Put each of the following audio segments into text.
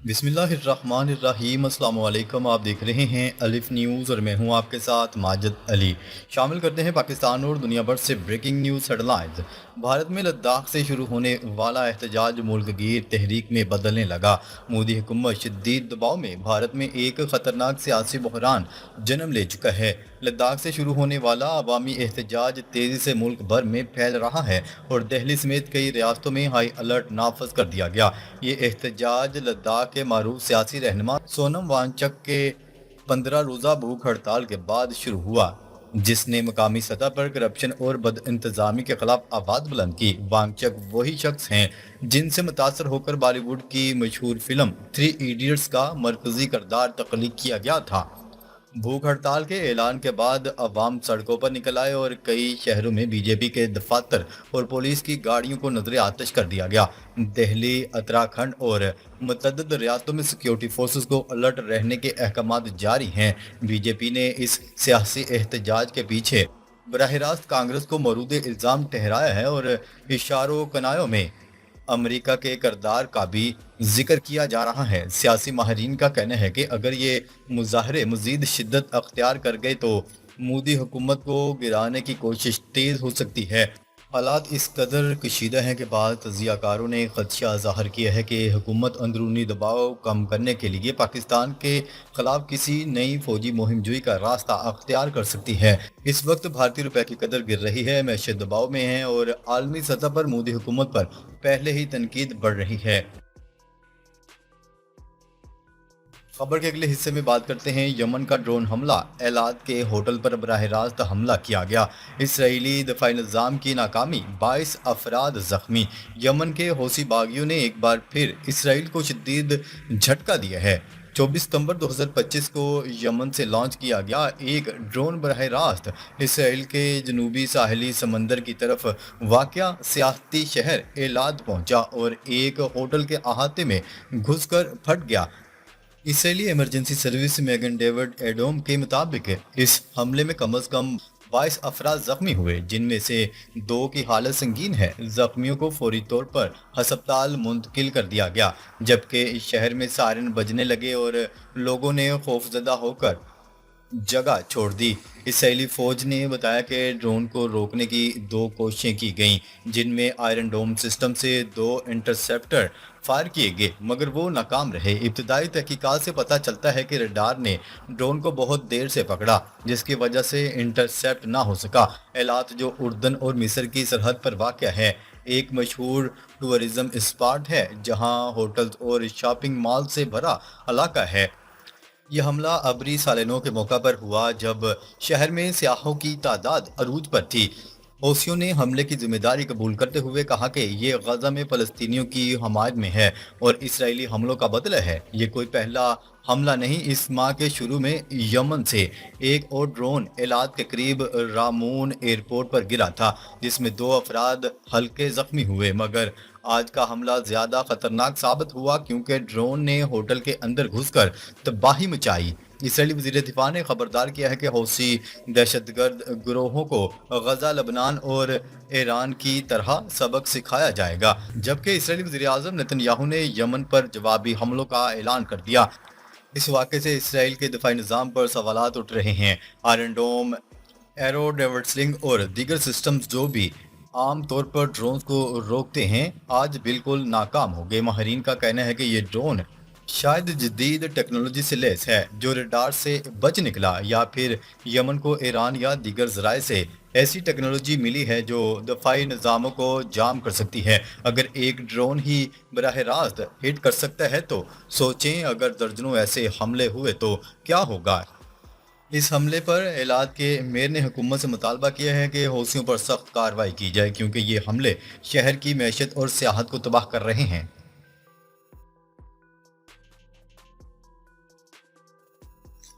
बिस्मिल्लाहिर्रहमानिर्रहीम। अस्सलाम वालेकुम। आप देख रहे हैं अलिफ न्यूज़ और मैं हूं आपके साथ माजिद अली। शामिल करते हैं पाकिस्तान और दुनिया भर से ब्रेकिंग न्यूज़ हेडलाइंस। भारत में लद्दाख से शुरू होने वाला एहतजाज मुल्कगीर तहरीक में बदलने लगा। मोदी हुकूमत शदीद दबाव में भारत में एक ख़तरनाक सियासी बहरान जन्म ले चुका है। लद्दाख से शुरू होने वाला अवामी एहतजाज तेज़ी से मुल्क भर में फैल रहा है और दिल्ली समेत कई रियासतों में हाई अलर्ट नाफज कर दिया गया। ये एहतजाज लद्दाख के मारूफ सियासी रहनुमा सोनम वांगचुक के 15 रोज़ा भूख हड़ताल के बाद शुरू हुआ, जिसने मकामी सतह पर करप्शन और बद इंतज़ामी के खिलाफ आवाज़ बुलंद की। वांगचुक वही शख्स हैं जिनसे मुतासर होकर बॉलीवुड की मशहूर फिल्म 3 इडियट्स का मरकजी किरदार तख्लीक किया गया था। भूख हड़ताल के ऐलान के बाद अवाम सड़कों पर निकल आए और कई शहरों में बीजेपी के दफातर और पुलिस की गाड़ियों को नजर आतिश कर दिया गया। दिल्ली, उत्तराखंड और मुतअद्दिद रियासतों में सिक्योरिटी फोर्सेस को अलर्ट रहने के अहकाम जारी हैं। बीजेपी ने इस सियासी एहतजाज के पीछे बराह रास्त कांग्रेस को मरूद इल्ज़ाम ठहराया है और इशारों कनायों में अमेरिका के किरदार का भी जिक्र किया जा रहा है। सियासी माहिरीन का कहना है कि अगर ये मुजाहरे मजीद शिद्दत अख्तियार कर गए तो मोदी हुकूमत को गिराने की कोशिश तेज हो सकती है। हालात इस कदर कशीदा हैं कि बाद तजियाकारों ने खदशा ज़ाहिर किया है कि हुकूमत अंदरूनी दबाव कम करने के लिए पाकिस्तान के खिलाफ किसी नई फौजी मुहिम जुई का रास्ता अख्तियार कर सकती है। इस वक्त भारतीय रुपए की कदर गिर रही है, मैशत दबाव में है और आलमी सतह पर मोदी हुकूमत पर पहले ही तनकीद बढ़ रही है। खबर के अगले हिस्से में बात करते हैं यमन का ड्रोन हमला। एलाद के होटल पर बराह रास्त हमला किया गया। इसराइली दफाई निज़ाम की नाकामी, 22 अफराद जख्मी। यमन के हौसी बागियों ने एक बार फिर इसराइल को शदीद झटका दिया है। 24 सितंबर 2025 को यमन से लॉन्च किया गया एक ड्रोन बराह रास्त इसराइल के जनूबी साहली समंदर की तरफ वाक़या सियाहती शहर एलाद पहुंचा और एक होटल के अहाते में घुसकर फट गया। इसराइली emergency service Magen David Adom के मुताबिक इस हमले में कम से कम 22 अफराद जख्मी हुए, जिनमें से 2 की हालत संगीन है। जख्मियों को फौरी तौर पर हस्पताल मुंतकिल कर दिया गया, जबकि इस शहर में सायरन बजने लगे और लोगों ने खौफजदा होकर जगह छोड़ दी। इसराइली फौज ने बताया कि ड्रोन को रोकने की 2 कोशिशें की गईं, जिनमें आयरन डोम सिस्टम से 2 इंटरसेप्टर फायर किए गए, मगर वो नाकाम रहे। इब्तदाई तहकीकात से पता चलता है कि रडार ने ड्रोन को बहुत देर से पकड़ा, जिसकी वजह से इंटरसेप्ट ना हो सका। एलात, जो उर्दन और मिस्र की सरहद पर वाक़या है, एक मशहूर टूरिज्म स्पॉट है जहां होटल्स और शॉपिंग मॉल से भरा इलाका है। यह हमला अबरी सालिनों के मौका पर हुआ जब शहर में सियाहों की तादाद अरूज पर थी। हौसियों ने हमले की जिम्मेदारी कबूल करते हुए कहा कि ये गजा में फ़लस्तीनियों की हमायत में है और इसराइली हमलों का बदला है। ये कोई पहला हमला नहीं। इस माह के शुरू में यमन से एक और ड्रोन एलाद के करीब रामून एयरपोर्ट पर गिरा था, जिसमें 2 अफराद हल्के जख्मी हुए, मगर आज का हमला ज्यादा खतरनाक साबित हुआ क्योंकि ड्रोन ने होटल के अंदर घुसकर तबाही मचाई। इसराइली वज़ीर दिफा ने खबरदार किया है कि हौसी दहशतगर्द गिरोहों को गजा, लबनान और ईरान की तरह सबक सिखाया जाएगा। जबकि इसराइली वज़ीर आज़म नेतन्याहू ने यमन पर जवाबी हमलों का ऐलान कर दिया। इस वाक़े से इसराइल के दिफाई निज़ाम पर सवालात उठ रहे हैं। आयरन डोम, एरो डेविड और दीगर सिस्टम्स जो भी आम तौर पर ड्रोन को रोकते हैं, आज बिल्कुल नाकाम हो गए। माहिरीन का कहना है कि ये ड्रोन शायद जदीद टेक्नोलॉजी से लैस है जो रडार से बच निकला, या फिर यमन को ईरान या दीगर ज़राए से ऐसी टेक्नोलॉजी मिली है जो दफाई निज़ामों को जाम कर सकती है। अगर एक ड्रोन ही बराह रास्त हिट कर सकता है तो सोचें अगर दर्जनों ऐसे हमले हुए तो क्या होगा। इस हमले पर एलाद के मेयर ने हुकूमत से मुतालबा किया है कि हौसियों पर सख्त कार्रवाई की जाए, क्योंकि ये हमले शहर की मैशत और सियाहत को तबाह कर रहे हैं।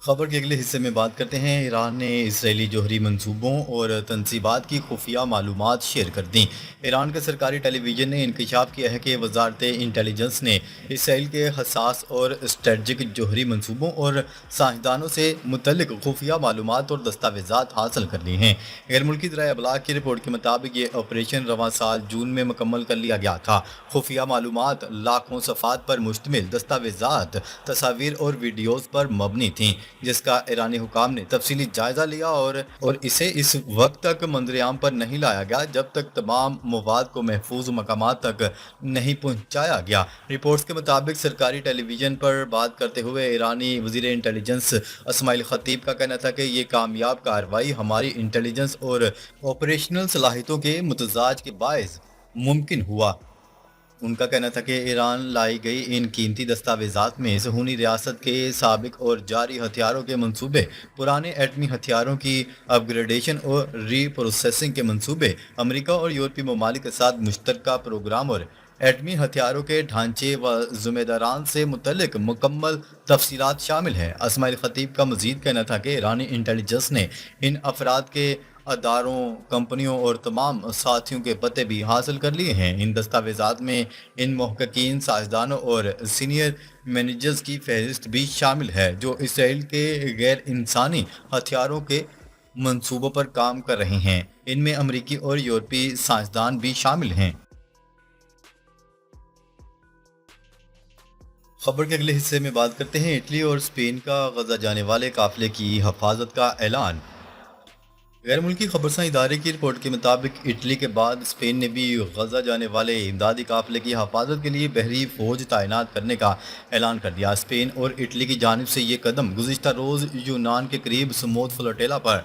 खबर के अगले हिस्से में बात करते हैं। ईरान ने इसराइली जौहरी मंसूबों और तनसीबात की खुफिया मालूमात शेयर कर दी। ईरान के सरकारी टेलीविज़न ने इंकशाफ किया है कि वजारत इंटेलिजेंस ने इसराइल के हसास और स्ट्रेटजिक जौहरी मंसूबों और साइंसदानों से मुतल्लिक खुफिया मालूमात और दस्तावेज़ात हासिल कर ली हैं। गैर मुल्की ज़राए अबलाग की रिपोर्ट के मुताबिक ये ऑपरेशन रवां साल जून में मुकम्मल कर लिया गया था। खुफिया मालूमात लाखों सफ़ात पर मुश्तमिल दस्तावेज़ात, तस्वीर और वीडियोज़ पर मबनी थीं, जिसका ईरानी हुकाम ने तफसीली जायजा लिया और इसे इस वक्त तक मंजरेआम पर नहीं लाया गया जब तक तमाम मवाद को महफूज मकामात तक नहीं पहुंचाया गया। रिपोर्ट्स के मुताबिक सरकारी टेलीविजन पर बात करते हुए ईरानी वजीर इंटेलिजेंस इस्माइल खतीब का कहना था कि ये कामयाब कार्रवाई हमारी इंटेलिजेंस और ऑपरेशनल सलाहियतों के मुतजाज के बायस मुमकिन हुआ। उनका कहना था कि ईरान लाई गई इन कीमती दस्तावेज़ात में सहूनी रियासत के साबिक और जारी हथियारों के मंसूबे, पुराने एटमी हथियारों की अपग्रेडेशन और रीप्रोसेसिंग के मंसूबे, अमेरिका और यूरोपीय ममालिक के साथ मुश्तरका प्रोग्राम और एटमी हथियारों के ढांचे व ज़िम्मेदारान से मुतल्लिक मुकम्मल तफसीलात शामिल हैं। इस्माइल खतीब का मजीद कहना था कि ईरानी इंटेलिजेंस ने इन अफराद के अदारों, कंपनियों और तमाम साथियों के पते भी हासिल कर लिए हैं। इन दस्तावेज़ात में इन महक़क़ीन, साइंसदानों और सीनियर मैनेजर्स की फहरिस्त भी शामिल है जो इसराइल के गैर इंसानी हथियारों के मंसूबों पर काम कर रहे हैं। इनमें अमरीकी और यूरोपीय साइंसदान भी शामिल हैं। खबर के अगले हिस्से में बात करते हैं। इटली और स्पेन का गजा जाने वाले काफिले की हिफाजत का ऐलान। गैर मुल्की खबरसां इदारे की रिपोर्ट के मुताबिक इटली के बाद स्पेन ने भी गजा जाने वाले इमदादी काफिले की हिफाजत के लिए बहरी फौज तैनात करने का ऐलान कर दिया। स्पेन और इटली की जानिब से ये कदम गुज़िश्ता रोज़ यूनान के करीब समोद फ्लोटेला पर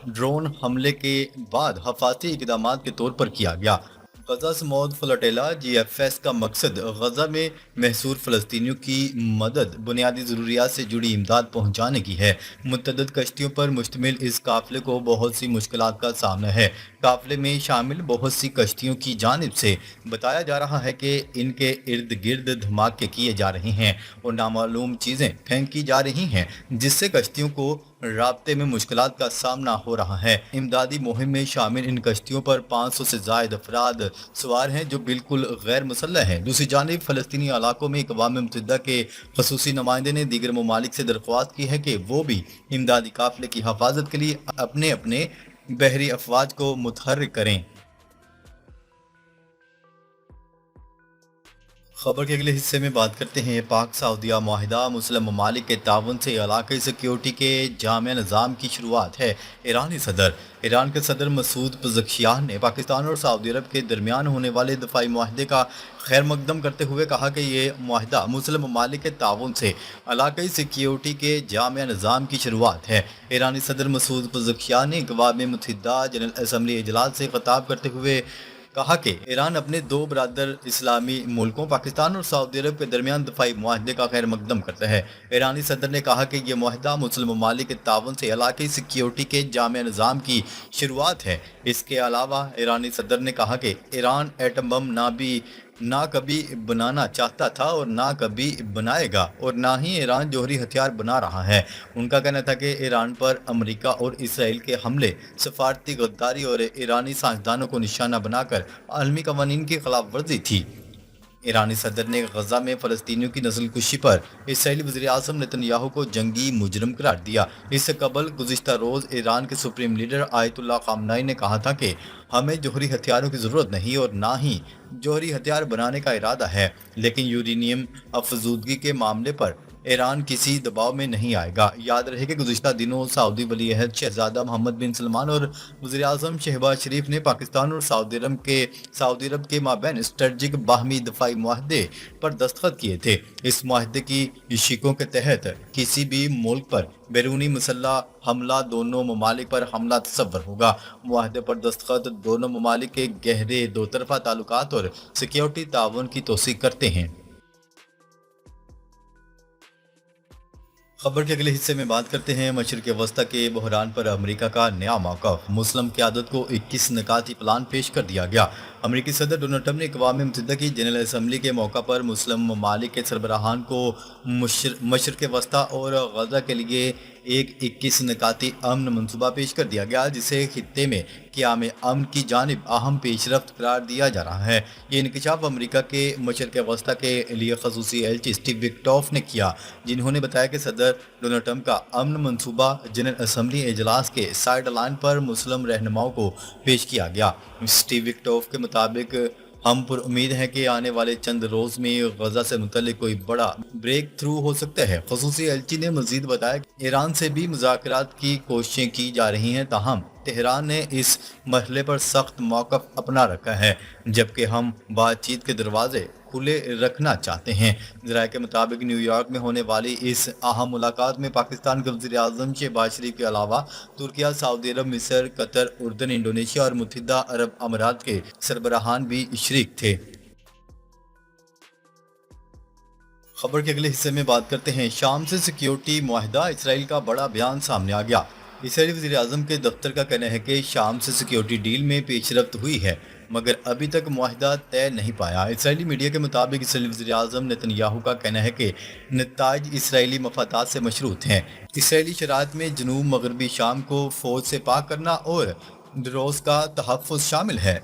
ड्रोन हमले के बाद हिफाजती इक़दाम के तौर पर किया गया। गजा समोद फ्लोटेला GFS का मकसद गजा में महसूर फ़लस्तीनियों की मदद, बुनियादी ज़रूरियात से जुड़ी इमदाद पहुँचाने की है। मुतअद्दिद कश्तियों पर मुश्तमिल इस काफ़िले को बहुत सी मुश्किलात का सामना है। काफ़िले में शामिल बहुत सी कश्तियों की जानिब से बताया जा रहा है कि इनके इर्द गिर्द धमाके किए जा रहे हैं और नामालूम चीज़ें फेंकी जा रही हैं, जिससे कश्तियों को राब्ते में मुश्किलात का सामना हो रहा है। इमदादी मुहिम में शामिल इन कश्तियों पर 500 से ज़ायद अफराद सवार हैं जो बिल्कुल गैर मुसल्लह हैं। दूसरी जानिब फ़लस्तीनी इलाकों में अक़वाम मुत्तहिदा के ख़ुसूसी नुमाइंदे ने दीगर ममालिक से दरख्वास्त की है कि वो भी इमदादी काफ़िले की हिफाजत के लिए अपने अपने बहरी अफवाज को मुतहर्रिक करें। खबर के अगले हिस्से में बात करते हैं। पाक सऊदीया माहिदा मुस्लिम ममालिक के ताउन से इलाक़ाई सिक्योरिटी के जामिया निज़ाम की शुरुआत है। ईरान के सदर मसूद पज़ेश्कियान ने पाकिस्तान और सऊदी अरब के दरमियान होने वाले दफ़ाई माहदे का खैर मकदम करते हुए कहा कि ये माहदा मुस्लिम ममालिक के ताउन से इलाक़ाई सिक्योरिटी के जामिया निज़ाम की शुरुआत है। ईरानी सदर मसूद पज़ेश्कियान ने अक़वाम मुत्तहिदा जनरल असम्बली इजलास से खिताब करते हुए कहा कि ईरान अपने दो बरादर इस्लामी मुल्कों पाकिस्तान और सऊदी अरब के दरमियान दफाई मुआहदे का खैर मकदम करता है। ईरानी सदर ने कहा कि यह मुआहदा मुस्लिम ममालिक के ताउन से इलाक़ाई सिक्योरिटी के जामिया निज़ाम की शुरुआत है। इसके अलावा ईरानी सदर ने कहा कि ईरान एटम बम ना कभी बनाना चाहता था और ना कभी बनाएगा और ना ही ईरान जौहरी हथियार बना रहा है। उनका कहना था कि ईरान पर अमेरिका और इसराइल के हमले सफारती गद्दारी और ईरानी साइंसदानों को निशाना बनाकर आलमी कवानीन की खिलाफ वर्जी थी। ईरानी सदर ने गजा में फ़लस्तीनियों की नस्ल कुशी पर इसराइली वज़ीर आज़म नेतन्याहू को जंगी मुजरम करार दिया। इससे कबल गुज़िश्ता रोज़ ईरान के सुप्रीम लीडर आयतुल्लाह ख़ामनेई ने कहा था कि हमें जौहरी हथियारों की ज़रूरत नहीं और ना ही जौहरी हथियार बनाने का इरादा है, लेकिन यूरेनियम अफजूदगी के मामले पर ईरान किसी दबाव में नहीं आएगा। याद रहे कि गुज़िश्ता दिनों सऊदी वली अहद शहजादा मोहम्मद बिन सलमान और वज़ीर आज़म शहबाज शरीफ ने पाकिस्तान और सऊदी अरब के माबैन स्ट्रेटजिक बाहमी दफाई मुआहदे पर दस्तखत किए थे। इस मुआहदे की शिकों के तहत किसी भी मुल्क पर बैरूनी मुसल्लह हमला दोनों ममालिक पर हमला तसव्वुर होगा। मुआहदे पर दस्तखत दोनों ममालिक के गहरे दो तरफा ताल्लुकात और सिक्योरिटी ताउन की तौसीक करते हैं। खबर के अगले हिस्से में बात करते हैं। मशरिक़ वस्ता के बहरान पर अमेरिका का नया मौक़िफ़। मुस्लिम क़यादत को 21 निकाती प्लान पेश कर दिया गया। امریکی صدر ڈونلڈ ٹرمپ نے اقوام متحدہ کی جنرل اسمبلی کے موقع پر مسلم ممالک کے سربراہان کو مشرق وسطی اور غزہ کے لیے ایک 21 نکاتی امن منصوبہ پیش کر دیا گیا، جسے خطے میں قیام امن کی جانب اہم پیش رفت قرار دیا جا رہا ہے۔ یہ انکشاف امریکہ کے مشرق وسطی کے لیے خصوصی ایلچی اسٹیو وٹکوف نے کیا، جنہوں نے بتایا کہ صدر ڈونلڈ ٹرمپ کا امن منصوبہ جنرل اسمبلی اجلاس کے سائیڈ لائن پر مسلم رہنماؤں کو پیش کیا گیا۔ اسٹیو وٹکوف کے مطابق ہم پر امید ہیں کہ آنے والے چند روز میں غزہ سے متعلق کوئی بڑا بریک تھرو ہو سکتا ہے۔ خصوصی ایلچی نے مزید بتایا کہ ایران سے بھی مذاکرات کی کوششیں کی جا رہی ہیں، تاہم تہران نے اس مرحلے پر سخت موقف اپنا رکھا ہے، جبکہ ہم بات چیت کے دروازے کھلے رکھنا چاہتے ہیں۔ ذرائع کے مطابق نیو یارک میں ہونے والی اس اہم ملاقات میں پاکستان کے وزیر اعظم شہباز شریف کے علاوہ ترکیہ، سعودی عرب، مصر، قطر، اردن، انڈونیشیا اور متحدہ عرب امارات کے سربراہان بھی شریک تھے۔ خبر کے اگلے حصے میں بات کرتے ہیں شام سے سیکیورٹی معاہدہ، اسرائیل کا بڑا بیان سامنے آ گیا۔ اسرائیلی وزیر اعظم کے دفتر کا کہنا ہے کہ شام سے سیکیورٹی ڈیل میں پیش رفت ہوئی ہے، مگر ابھی تک معاہدہ طے نہیں پایا۔ اسرائیلی میڈیا کے مطابق اسرائیلی وزیر اعظم نیتن یاہو کا کہنا ہے کہ نتائج اسرائیلی مفادات سے مشروط ہیں۔ اسرائیلی شرائط میں جنوب مغربی شام کو فوج سے پاک کرنا اور ڈروز کا تحفظ شامل ہے۔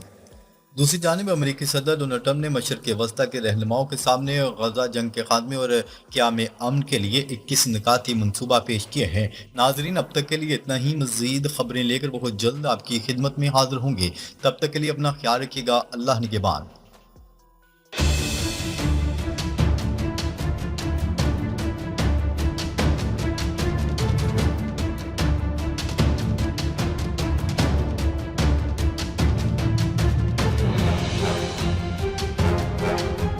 دوسری جانب امریکی صدر ڈونلڈ ٹرمپ نے مشرق وسطی کے رہنماؤں کے سامنے غزہ جنگ کے خاتمے اور قیام امن کے لیے 21 نکاتی منصوبہ پیش کیے ہیں۔ ناظرین، اب تک کے لیے اتنا ہی۔ مزید خبریں لے کر بہت جلد آپ کی خدمت میں حاضر ہوں گے۔ تب تک کے لیے اپنا خیال رکھیے گا۔ اللہ نگہبان۔